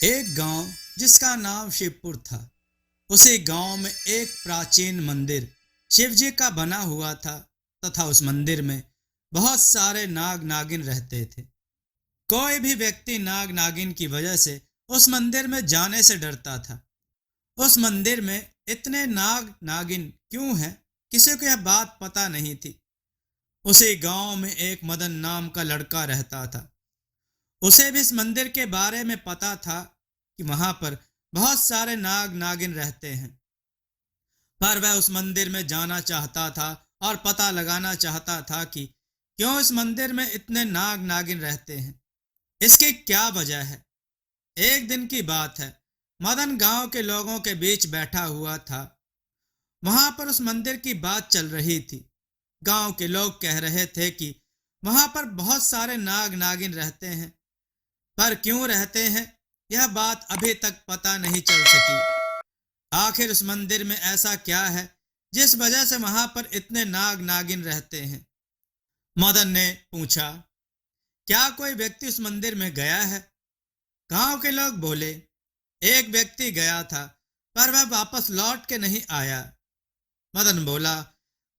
एक गांव जिसका नाम शिवपुर था। उसी गांव में एक प्राचीन मंदिर शिव जी का बना हुआ था तथा उस मंदिर में बहुत सारे नाग नागिन रहते थे। कोई भी व्यक्ति नाग नागिन की वजह से उस मंदिर में जाने से डरता था। उस मंदिर में इतने नाग नागिन क्यों हैं, किसी को यह बात पता नहीं थी। उसी गांव में एक मदन नाम का लड़का रहता था। उसे भी इस मंदिर के बारे में पता था कि वहां पर बहुत सारे नाग नागिन रहते हैं, पर वह उस मंदिर में जाना चाहता था और पता लगाना चाहता था कि क्यों इस मंदिर में इतने नाग नागिन रहते हैं, इसकी क्या वजह है। एक दिन की बात है, मदन गांव के लोगों के बीच बैठा हुआ था। वहां पर उस मंदिर की बात चल रही थी। गांव के लोग कह रहे थे कि वहां पर बहुत सारे नाग नागिन रहते हैं, पर क्यों रहते हैं यह बात अभी तक पता नहीं चल सकी। आखिर उस मंदिर में ऐसा क्या है जिस वजह से वहां पर इतने नाग नागिन रहते हैं। मदन ने पूछा, क्या कोई व्यक्ति उस मंदिर में गया है? गांव के लोग बोले, एक व्यक्ति गया था पर वह वापस लौट के नहीं आया। मदन बोला,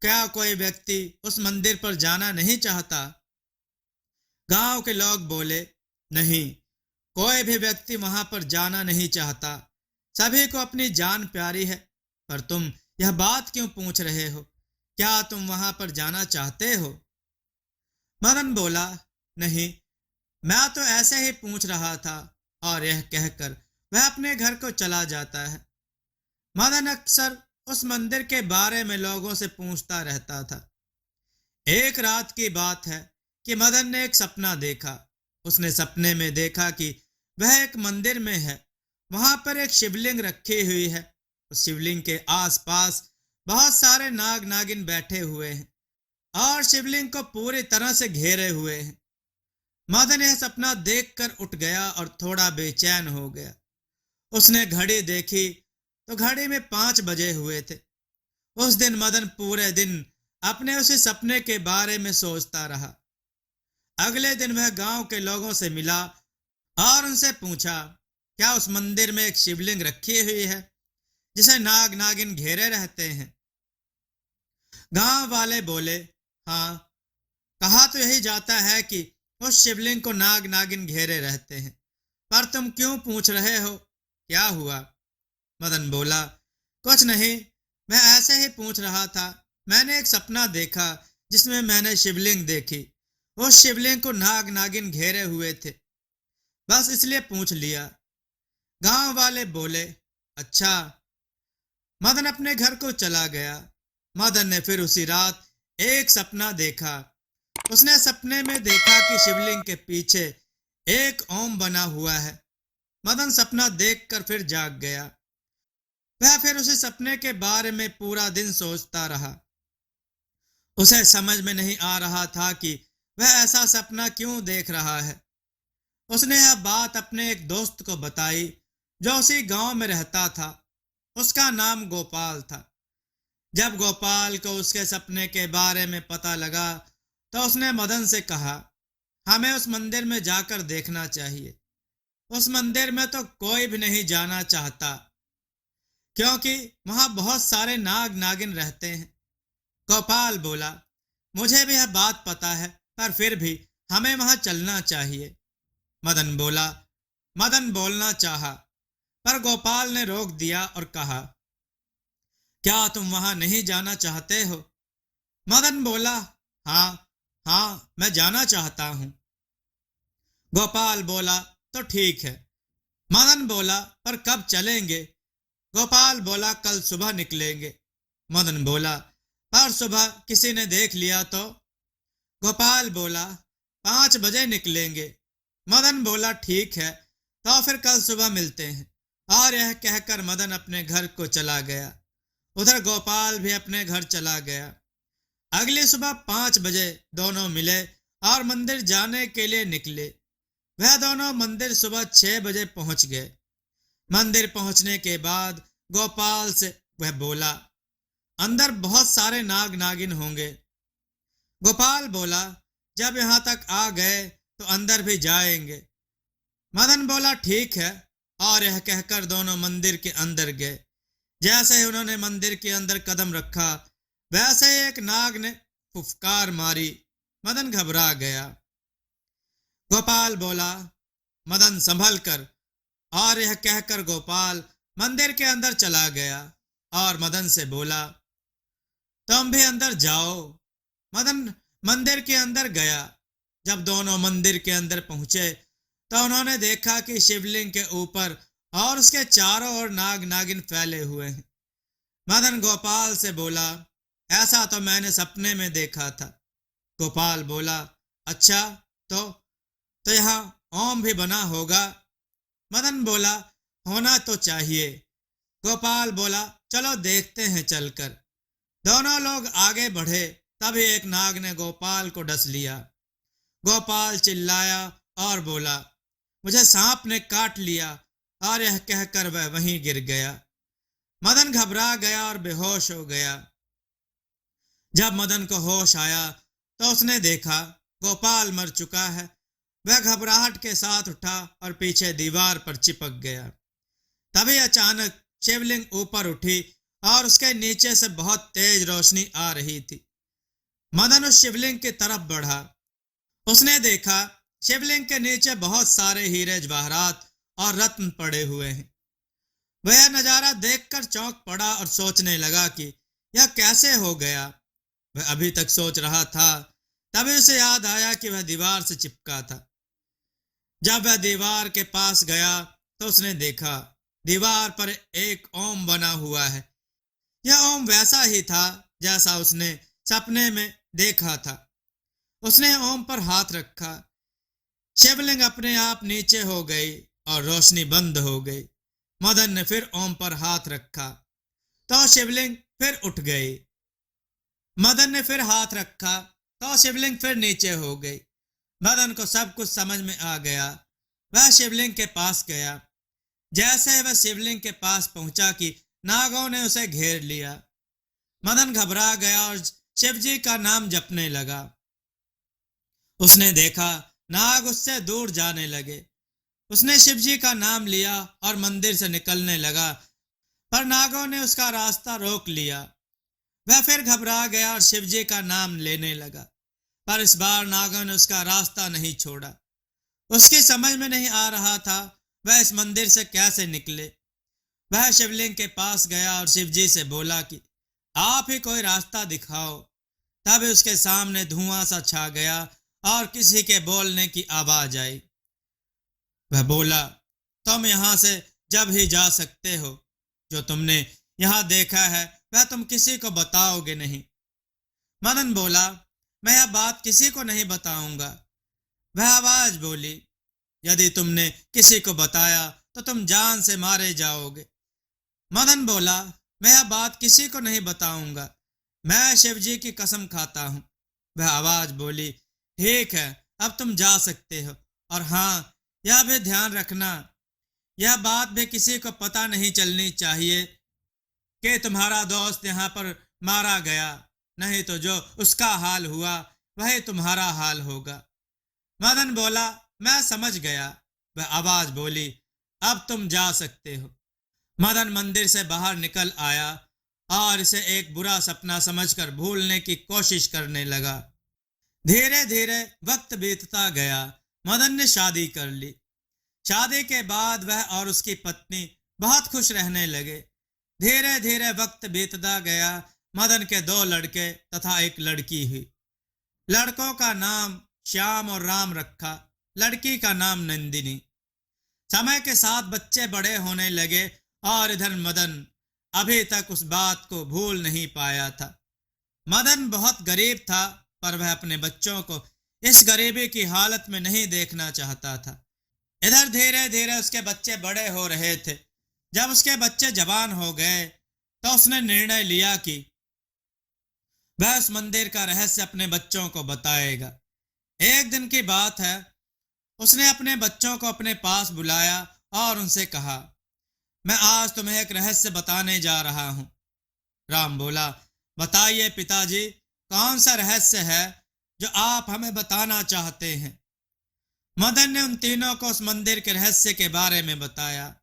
क्या कोई व्यक्ति उस मंदिर पर जाना नहीं चाहता? गांव के लोग बोले, नहीं, कोई भी व्यक्ति वहां पर जाना नहीं चाहता। सभी को अपनी जान प्यारी है। पर तुम यह बात क्यों पूछ रहे हो? क्या तुम वहां पर जाना चाहते हो? मदन बोला, नहीं, मैं तो ऐसे ही पूछ रहा था। और यह कहकर वह अपने घर को चला जाता है। मदन अक्सर उस मंदिर के बारे में लोगों से पूछता रहता था। एक रात की बात है कि मदन ने एक सपना देखा। उसने सपने में देखा कि वह एक मंदिर में है। वहां पर एक शिवलिंग रखी हुई है। उस शिवलिंग के आसपास बहुत सारे नाग नागिन बैठे हुए हैं और शिवलिंग को पूरी तरह से घेरे हुए हैं। मदन यह सपना देखकर उठ गया और थोड़ा बेचैन हो गया। उसने घड़ी देखी तो घड़ी में 5 बजे हुए थे। उस दिन मदन पूरे दिन अपने उसी सपने के बारे में सोचता रहा। अगले दिन वह गांव के लोगों से मिला और उनसे पूछा, क्या उस मंदिर में एक शिवलिंग रखी हुई है जिसे नाग नागिन घेरे रहते हैं? गांव वाले बोले, हाँ, कहा तो यही जाता है कि उस शिवलिंग को नाग नागिन घेरे रहते हैं, पर तुम क्यों पूछ रहे हो? क्या हुआ? मदन बोला, कुछ नहीं, मैं ऐसे ही पूछ रहा था। मैंने एक सपना देखा जिसमें मैंने शिवलिंग देखी। उस शिवलिंग को नाग नागिन घेरे हुए थे, बस इसलिए पूछ लिया। गांव वाले बोले, अच्छा। मदन अपने घर को चला गया। मदन ने फिर उसी रात एक सपना देखा। उसने सपने में देखा कि शिवलिंग के पीछे एक ओम बना हुआ है। मदन सपना देखकर फिर जाग गया। वह फिर उसी सपने के बारे में पूरा दिन सोचता रहा। उसे समझ में नहीं आ रहा था कि वह ऐसा सपना क्यों देख रहा है। उसने यह बात अपने एक दोस्त को बताई जो उसी गांव में रहता था। उसका नाम गोपाल था। जब गोपाल को उसके सपने के बारे में पता लगा तो उसने मदन से कहा, हमें उस मंदिर में जाकर देखना चाहिए। उस मंदिर में तो कोई भी नहीं जाना चाहता क्योंकि वहां बहुत सारे नाग नागिन रहते हैं। गोपाल बोला, मुझे भी यह बात पता है, पर फिर भी हमें वहां चलना चाहिए। मदन बोला, मदन बोलना चाहा, पर गोपाल ने रोक दिया और कहा, क्या तुम वहां नहीं जाना चाहते हो? मदन बोला, हाँ, हाँ, मैं जाना चाहता हूं। गोपाल बोला, तो ठीक है। मदन बोला, पर कब चलेंगे? गोपाल बोला, कल सुबह निकलेंगे। मदन बोला, पर सुबह किसी ने देख लिया तो? गोपाल बोला, 5 बजे निकलेंगे। मदन बोला, ठीक है, तो फिर कल सुबह मिलते हैं। और यह कहकर मदन अपने घर को चला गया। उधर गोपाल भी अपने घर चला गया। अगली सुबह 5 बजे दोनों मिले और मंदिर जाने के लिए निकले। वह दोनों मंदिर सुबह 6 बजे पहुंच गए। मंदिर पहुंचने के बाद गोपाल से वह बोला, अंदर बहुत सारे नाग नागिन होंगे। गोपाल बोला, जब यहां तक आ गए तो अंदर भी जाएंगे। मदन बोला, ठीक है, और यह कहकर दोनों मंदिर के अंदर गए। जैसे ही उन्होंने मंदिर के अंदर कदम रखा, वैसे ही एक नाग ने फुफकार मारी। मदन घबरा गया। गोपाल बोला, मदन संभल कर। और यह कहकर गोपाल मंदिर के अंदर चला गया और मदन से बोला, तुम भी अंदर जाओ। मदन मंदिर के अंदर गया। जब दोनों मंदिर के अंदर पहुंचे तो उन्होंने देखा कि शिवलिंग के ऊपर और उसके चारों ओर नाग नागिन फैले हुए हैं। मदन गोपाल से बोला, ऐसा तो मैंने सपने में देखा था। गोपाल बोला, अच्छा, तो यहाँ ओम भी बना होगा। मदन बोला, होना तो चाहिए। गोपाल बोला, चलो देखते हैं चलकर। दोनों लोग आगे बढ़े। तभी एक नाग ने गोपाल को डस लिया। गोपाल चिल्लाया और बोला, मुझे सांप ने काट लिया। और यह कहकर वह वहीं गिर गया। मदन घबरा गया और बेहोश हो गया। जब मदन को होश आया तो उसने देखा गोपाल मर चुका है। वह घबराहट के साथ उठा और पीछे दीवार पर चिपक गया। तभी अचानक शिवलिंग ऊपर उठी और उसके नीचे से बहुत तेज रोशनी आ रही थी। मदन उस शिवलिंग की तरफ बढ़ा। उसने देखा शिवलिंग के नीचे बहुत सारे हीरे जवाहरात और रत्न पड़े हुए हैं। वह नजारा देखकर चौंक पड़ा और सोचने लगा कि यह कैसे हो गया। वह अभी तक सोच रहा था, तभी उसे याद आया कि वह दीवार से चिपका था। जब वह दीवार के पास गया तो उसने देखा दीवार पर एक ओम बना हुआ है। यह ओम वैसा ही था जैसा उसने सपने में देखा था। उसने ओम पर हाथ रखा। शिवलिंग अपने आप नीचे हो गई और रोशनी बंद हो गई। मदन ने फिर ओम पर हाथ रखा तो शिवलिंग फिर उठ गई। मदन ने फिर हाथ रखा तो शिवलिंग फिर नीचे हो गई। मदन को सब कुछ समझ में आ गया। वह शिवलिंग के पास गया। जैसे वह शिवलिंग के पास पहुंचा कि नागों ने उसे घेर लिया। मदन घबरा गया और शिवजी का नाम जपने लगा। उसने देखा नाग उससे दूर जाने लगे। उसने शिवजी का नाम लिया और मंदिर से निकलने लगा, पर नागों ने उसका रास्ता रोक लिया। वह फिर घबरा गया और शिवजी का नाम लेने लगा, पर इस बार नागों ने उसका रास्ता नहीं छोड़ा। उसकी समझ में नहीं आ रहा था वह इस मंदिर से कैसे निकले। वह शिवलिंग के पास गया और शिवजी से बोला कि आप ही कोई रास्ता दिखाओ। तभी उसके सामने धुआं सा छा गया और किसी के बोलने की आवाज आई। वह बोला, तुम यहां से जब ही जा सकते हो। जो तुमने यहां देखा है वह तुम किसी को बताओगे नहीं। मदन बोला, मैं यह बात किसी को नहीं बताऊंगा। वह आवाज बोली, यदि तुमने किसी को बताया तो तुम जान से मारे जाओगे। मदन बोला, मैं यह बात किसी को नहीं बताऊंगा। मैं शिवजी की कसम खाता हूं। वह आवाज बोली, ठीक है, अब तुम जा सकते हो। और हाँ, यह भी ध्यान रखना, यह बात भी किसी को पता नहीं चलनी चाहिए कि तुम्हारा दोस्त यहाँ पर मारा गया। नहीं तो जो उसका हाल हुआ वही तुम्हारा हाल होगा। मदन बोला, मैं समझ गया। वह आवाज बोली, अब तुम जा सकते हो। मदन मंदिर से बाहर निकल आया और इसे एक बुरा सपना समझकर भूलने की कोशिश करने लगा। धीरे धीरे वक्त बीतता गया। मदन ने शादी कर ली। शादी के बाद वह और उसकी पत्नी बहुत खुश रहने लगे। धीरे धीरे वक्त बीतता गया। मदन के 2 लड़के तथा एक लड़की हुई। लड़कों का नाम श्याम और राम रखा, लड़की का नाम नंदिनी। समय के साथ बच्चे बड़े होने लगे और इधर मदन अभी तक उस बात को भूल नहीं पाया था। मदन बहुत गरीब था, पर वह अपने बच्चों को इस गरीबी की हालत में नहीं देखना चाहता था। इधर धीरे धीरे उसके बच्चे बड़े हो रहे थे। जब उसके बच्चे जवान हो गए तो उसने निर्णय लिया कि वह उस मंदिर का रहस्य अपने बच्चों को बताएगा। एक दिन की बात है, उसने अपने बच्चों को अपने पास बुलाया और उनसे कहा, मैं आज तुम्हें एक रहस्य बताने जा रहा हूं। राम बोला, बताइए पिताजी, कौन सा रहस्य है जो आप हमें बताना चाहते हैं। मदन ने उन तीनों को उस मंदिर के रहस्य के बारे में बताया।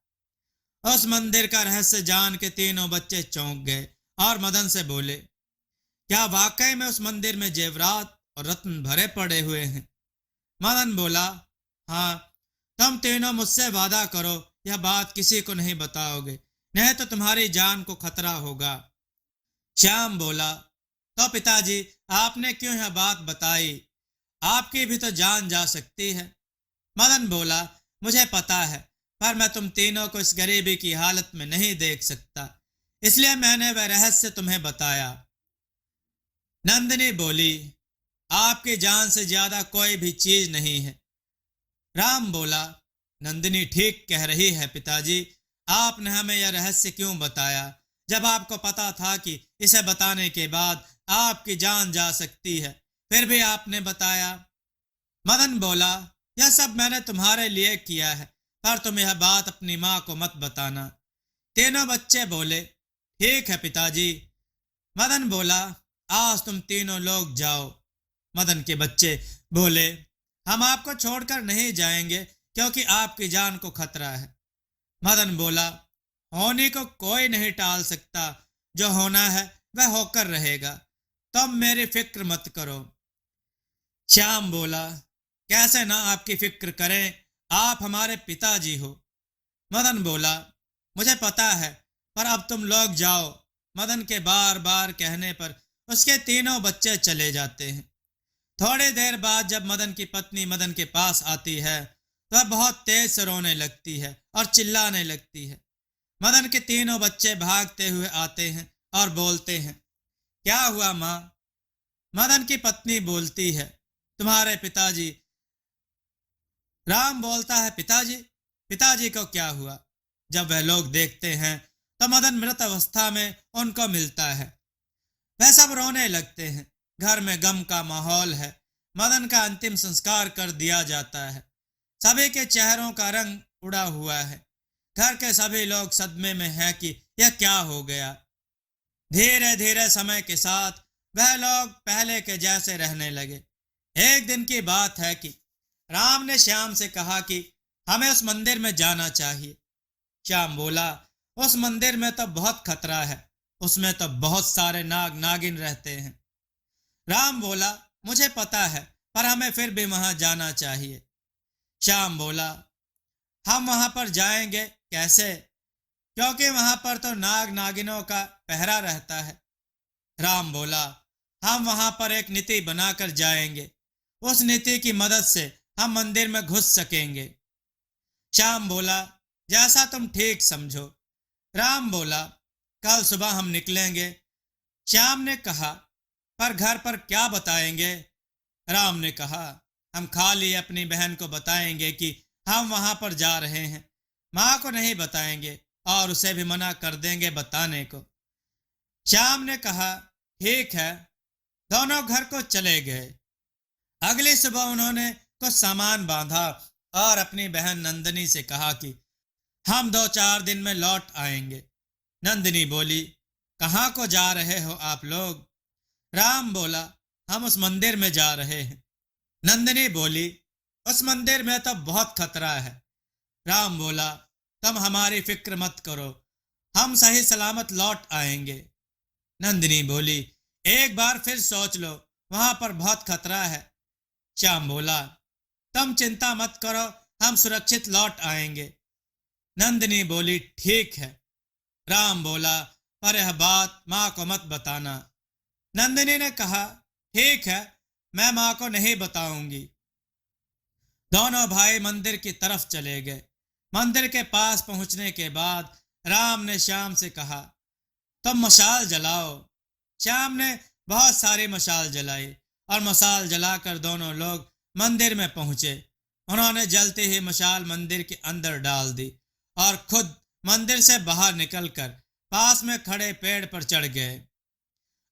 उस मंदिर का रहस्य जान के तीनों बच्चे चौंक गए और मदन से बोले, क्या वाकई में उस मंदिर में जेवरात और रत्न भरे पड़े हुए हैं? मदन बोला, हाँ। तुम तीनों मुझसे वादा करो यह बात किसी को नहीं बताओगे, नहीं तो तुम्हारी जान को खतरा होगा। श्याम बोला, तो पिताजी आपने क्यों यह बात बताई? आपकी भी तो जान जा सकती है। मदन बोला, मुझे पता है, पर मैं तुम तीनों को इस गरीबी की हालत में नहीं देख सकता, इसलिए मैंने वह रहस्य तुम्हें बताया। नंदिनी बोली, आपकी जान से ज्यादा कोई भी चीज नहीं है। राम बोला, नंदिनी ठीक कह रही है पिताजी, आपने हमें यह रहस्य क्यों बताया जब आपको पता था कि इसे बताने के बाद आपकी जान जा सकती है, फिर भी आपने बताया। मदन बोला, यह सब मैंने तुम्हारे लिए किया है, पर तुम यह बात अपनी माँ को मत बताना। तीनों बच्चे बोले, ठीक है पिताजी। मदन बोला, आज तुम तीनों लोग जाओ। मदन के बच्चे बोले, हम आपको छोड़कर नहीं जाएंगे क्योंकि आपकी जान को खतरा है। मदन बोला, होने को कोई नहीं टाल सकता, जो होना है वह होकर रहेगा, तुम मेरी फिक्र मत करो। श्याम बोला, कैसे ना आपकी फिक्र करें, आप हमारे पिताजी हो। मदन बोला, मुझे पता है, पर अब तुम लोग जाओ। मदन के बार बार कहने पर उसके तीनों बच्चे चले जाते हैं। थोड़ी देर बाद जब मदन की पत्नी मदन के पास आती है तो वह बहुत तेज से रोने लगती है और चिल्लाने लगती है। मदन के तीनों बच्चे भागते हुए आते हैं और बोलते हैं, क्या हुआ माँ? मदन की पत्नी बोलती है, तुम्हारे पिताजी। राम बोलता है, पिताजी? पिताजी को क्या हुआ? जब वह लोग देखते हैं तो मदन मृत अवस्था में उनको मिलता है। वह सब रोने लगते हैं। घर में गम का माहौल है। मदन का अंतिम संस्कार कर दिया जाता है। सभी के चेहरों का रंग उड़ा हुआ है। घर के सभी लोग सदमे में हैं कि यह क्या हो गया। धीरे धीरे समय के साथ वह लोग पहले के जैसे रहने लगे। एक दिन की बात है कि राम ने श्याम से कहा कि हमें उस मंदिर में जाना चाहिए। श्याम बोला, उस मंदिर में तो बहुत खतरा है, उसमें तो बहुत सारे नाग नागिन रहते हैं। राम बोला, मुझे पता है, पर हमें फिर भी वहां जाना चाहिए। श्याम बोला, हम वहां पर जाएंगे कैसे? क्योंकि वहां पर तो नाग नागिनों का पहरा रहता है। राम बोला, हम वहां पर एक नीति बनाकर जाएंगे, उस नीति की मदद से हम मंदिर में घुस सकेंगे। श्याम बोला, जैसा तुम ठीक समझो। राम बोला, कल सुबह हम निकलेंगे। श्याम ने कहा, पर घर पर क्या बताएंगे? राम ने कहा, हम खाली अपनी बहन को बताएंगे कि हम वहां पर जा रहे हैं, माँ को नहीं बताएंगे और उसे भी मना कर देंगे बताने को। श्याम ने कहा, ठीक है। दोनों घर को चले गए। अगली सुबह उन्होंने कुछ सामान बांधा और अपनी बहन नंदिनी से कहा कि हम 2-4 दिन में लौट आएंगे। नंदिनी बोली, कहाँ को जा रहे हो आप लोग? राम बोला, हम उस मंदिर में जा रहे हैं। नंदिनी बोली, उस मंदिर में तो बहुत खतरा है। राम बोला, तुम हमारी फिक्र मत करो, हम सही सलामत लौट आएंगे। नंदिनी बोली, एक बार फिर सोच लो, वहां पर बहुत खतरा है। श्याम बोला, तुम चिंता मत करो, हम सुरक्षित लौट आएंगे। नंदिनी बोली, ठीक है। राम बोला, पर यह बात माँ को मत बताना। नंदिनी ने कहा, ठीक है, मैं माँ को नहीं बताऊंगी। दोनों भाई मंदिर की तरफ चले गए। मंदिर के पास पहुंचने के बाद राम ने श्याम से कहा, तुम मशाल जलाओ। श्याम ने बहुत सारी मशाल जलाई और मशाल जलाकर दोनों लोग मंदिर में पहुंचे। उन्होंने जलते ही मशाल मंदिर के अंदर डाल दी और खुद मंदिर से बाहर निकलकर पास में खड़े पेड़ पर चढ़ गए।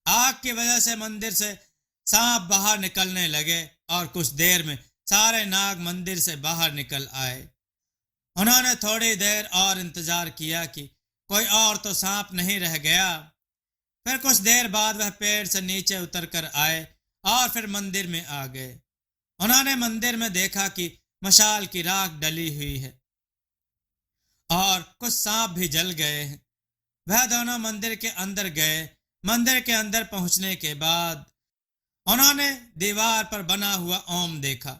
आग की वजह से मंदिर से सांप बाहर निकलने लगे और कुछ देर में सारे नाग मंदिर से बाहर निकल आए। उन्होंने थोड़ी देर और इंतजार किया कि कोई और तो सांप नहीं रह गया। फिर कुछ देर बाद वह पेड़ से नीचे उतर कर आए और फिर मंदिर में आ गए। उन्होंने मंदिर में देखा कि मशाल की राख डली हुई है और कुछ सांप भी जल गए हैं। वह दोनों मंदिर के अंदर गए। मंदिर के अंदर पहुंचने के बाद उन्होंने दीवार पर बना हुआ ओम देखा।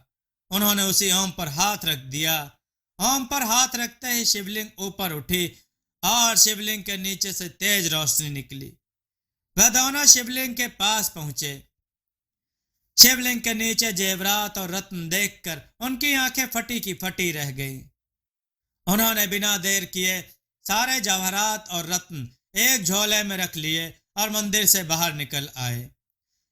उन्होंने उसी ओम पर हाथ रख दिया। ओम पर हाथ रखते ही शिवलिंग ऊपर उठी और शिवलिंग के नीचे से तेज रोशनी निकली। वह दोनों शिवलिंग के पास पहुंचे। शिवलिंग के नीचे जेवरात और रत्न देखकर उनकी आंखें फटी की फटी रह गईं। उन्होंने बिना देर किए सारे जवाहरात और रत्न एक झोले में रख लिए और मंदिर से बाहर निकल आए।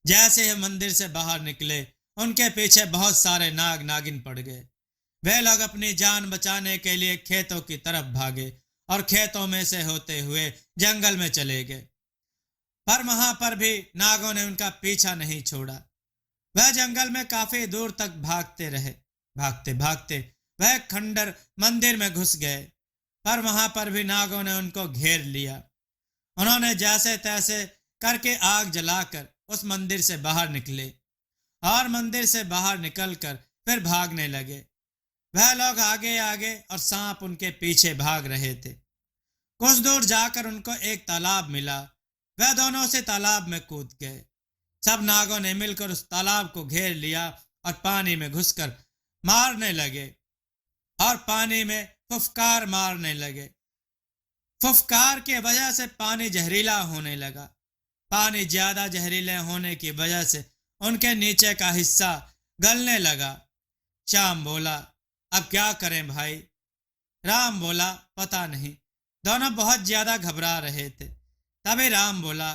जैसे ही मंदिर से बाहर निकले, उनके पीछे बहुत सारे नाग नागिन पड़ गए। वे लोग अपनी जान बचाने के लिए खेतों की तरफ भागे और खेतों में से होते हुए जंगल में चले गए। पर वहां पर भी नागों ने उनका पीछा नहीं छोड़ा। वह जंगल में काफी दूर तक भागते रहे। भागते भागते वह खंडर मंदिर में घुस गए, पर वहां पर भी नागों ने उनको घेर लिया। उन्होंने जैसे तैसे करके आग जलाकर उस मंदिर से बाहर निकले और मंदिर से बाहर निकलकर फिर भागने लगे। वह लोग आगे आगे और सांप उनके पीछे भाग रहे थे। कुछ दूर जाकर उनको एक तालाब मिला। वह दोनों से तालाब में कूद गए। सब नागों ने मिलकर उस तालाब को घेर लिया और पानी में घुसकर मारने लगे और पानी में फुफकार मारने लगे। फुफकार की वजह से पानी जहरीला होने लगा। पानी ज्यादा जहरीले होने की वजह से उनके नीचे का हिस्सा गलने लगा। श्याम बोला, अब क्या करें भाई? राम बोला, पता नहीं। दोनों बहुत ज्यादा घबरा रहे थे। तभी राम बोला,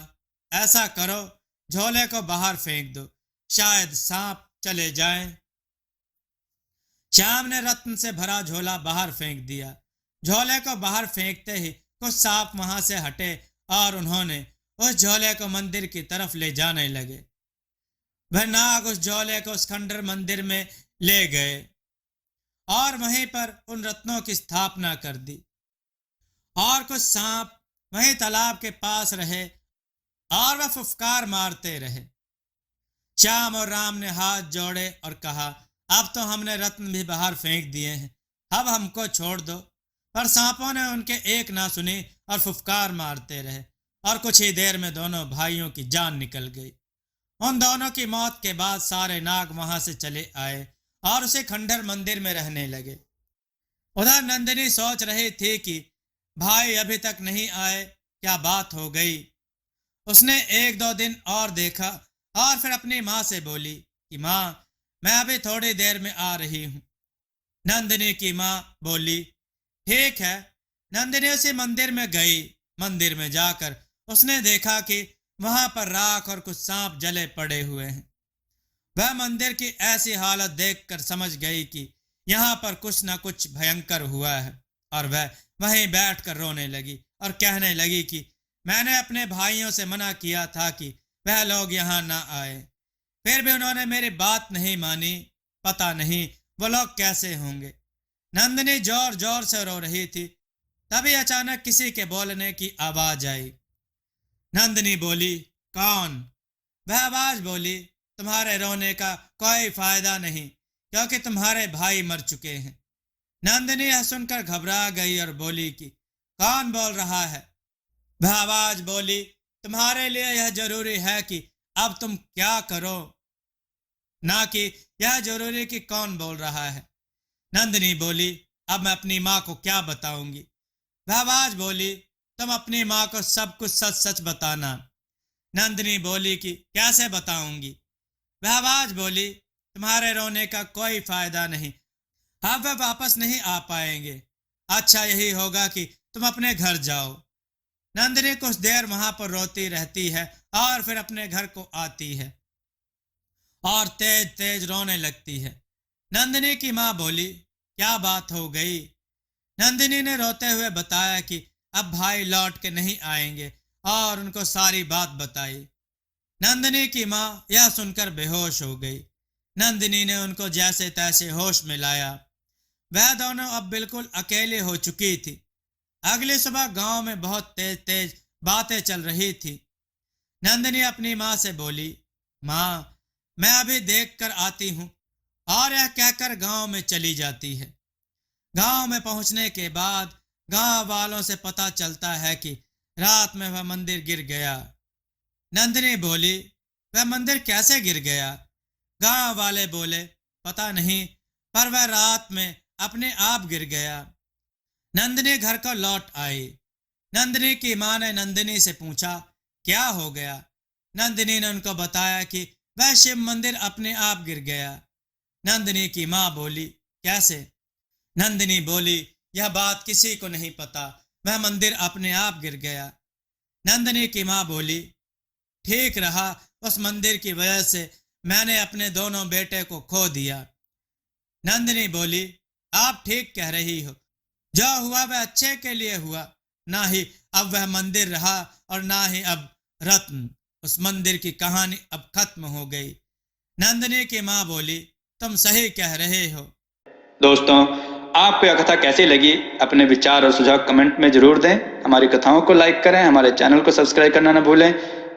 ऐसा करो, झोले को बाहर फेंक दो, शायद सांप चले जाएं। श्याम ने रत्न से भरा झोला बाहर फेंक दिया। झोले को बाहर फेंकते ही कुछ सांप वहां से हटे और उन्होंने उस झोले को मंदिर की तरफ ले जाने लगे। वह नाग उस झोले को उस खंडर मंदिर में ले गए और वहीं पर उन रत्नों की स्थापना कर दी। और कुछ सांप वहीं तालाब के पास रहे और वह फुफकार मारते रहे। श्याम और राम ने हाथ जोड़े और कहा, अब तो हमने रत्न भी बाहर फेंक दिए हैं, अब हमको छोड़ दो। पर सांपों ने उनके एक ना सुनी और फुफकार मारते रहे और कुछ ही देर में दोनों भाइयों की जान निकल गई। उन दोनों की मौत के बाद सारे नाग वहां से चले आए और उसे खंडर मंदिर में रहने लगे। उधर नंदिनी सोच रही थी कि भाई अभी तक नहीं आए, क्या बात हो गई। उसने एक दो दिन और देखा और फिर अपनी माँ से बोली कि माँ, मैं अभी थोड़ी देर में आ रही हूँ। नंदिनी की माँ बोली, ठीक है। नंदिनी उसी मंदिर में गई। मंदिर में जाकर उसने देखा कि वहां पर राख और कुछ सांप जले पड़े हुए हैं। वह मंदिर की ऐसी हालत देखकर समझ गई कि यहाँ पर कुछ न कुछ भयंकर हुआ है और वह वहीं बैठकर रोने लगी और कहने लगी कि मैंने अपने भाइयों से मना किया था कि वह लोग यहाँ ना आए, फिर भी उन्होंने मेरी बात नहीं मानी। पता नहीं वो लोग कैसे होंगे। नंदिनी जोर जोर से रो रही थी। तभी अचानक किसी के बोलने की आवाज आई। नंदिनी बोली, कौन? वह आवाज बोली, तुम्हारे रोने का कोई फायदा नहीं, क्योंकि तुम्हारे भाई मर चुके हैं। नंदिनी यह सुनकर घबरा गई और बोली कि कौन बोल रहा है? वह आवाज बोली, तुम्हारे लिए यह जरूरी है कि अब तुम क्या करो, ना कि यह जरूरी कि कौन बोल रहा है। नंदिनी बोली, अब मैं अपनी माँ को क्या बताऊंगी? वह आवाज बोली, तुम अपनी माँ को सब कुछ सच सच बताना। नंदिनी बोली कि कैसे बताऊंगी? वह आवाज बोली, तुम्हारे रोने का कोई फायदा नहीं, अब वह वापस नहीं आ पाएंगे। अच्छा यही होगा कि तुम अपने घर जाओ। नंदिनी कुछ देर वहां पर रोती रहती है और फिर अपने घर को आती है और तेज तेज रोने लगती है। नंदिनी की माँ बोली, क्या बात हो गई? नंदिनी ने रोते हुए बताया कि अब भाई लौट के नहीं आएंगे और उनको सारी बात बताई। नंदिनी की माँ यह सुनकर बेहोश हो गई। नंदिनी ने उनको जैसे तैसे होश में लाया। वह दोनों अब बिल्कुल अकेले हो चुकी थी। अगली सुबह गांव में बहुत तेज तेज बातें चल रही थी। नंदिनी अपनी माँ से बोली, माँ, मैं अभी देख कर आती हूँ, और यह कहकर गांव में चली जाती है। गांव में पहुंचने के बाद गांव वालों से पता चलता है कि रात में वह मंदिर गिर गया। नंदिनी बोली, वह मंदिर कैसे गिर गया? गांव वाले बोले, पता नहीं, पर वह रात में अपने आप गिर गया। नंदिनी घर को लौट आई। नंदिनी की मां ने नंदिनी से पूछा, क्या हो गया? नंदिनी ने उनको बताया कि वह शिव मंदिर अपने आप गिर गया। नंदिनी की मां बोली, कैसे? नंदिनी बोली, यह बात किसी को नहीं पता, वह मंदिर अपने आप गिर गया। नंदिनी की मां बोली, ठीक रहा, उस मंदिर की वजह से मैंने अपने दोनों बेटे को खो दिया। नंदिनी बोली, आप ठीक कह रही हो, जो हुआ वह अच्छे के लिए हुआ। ना ही अब वह मंदिर रहा और ना ही अब रत्न। उस मंदिर की कहानी अब खत्म हो गई। नंदिनी की मां बोली, तुम सही कह रहे हो। दोस्तों, आपको यह कथा कैसी लगी? अपने विचार और सुझाव कमेंट में जरूर दें। हमारी कथाओं को लाइक करें, हमारे चैनल को सब्सक्राइब करना न भूलें।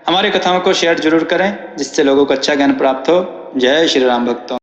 हमारी कथाओं को शेयर जरूर करें, जिससे लोगों को अच्छा ज्ञान प्राप्त हो। जय श्री राम भक्तों।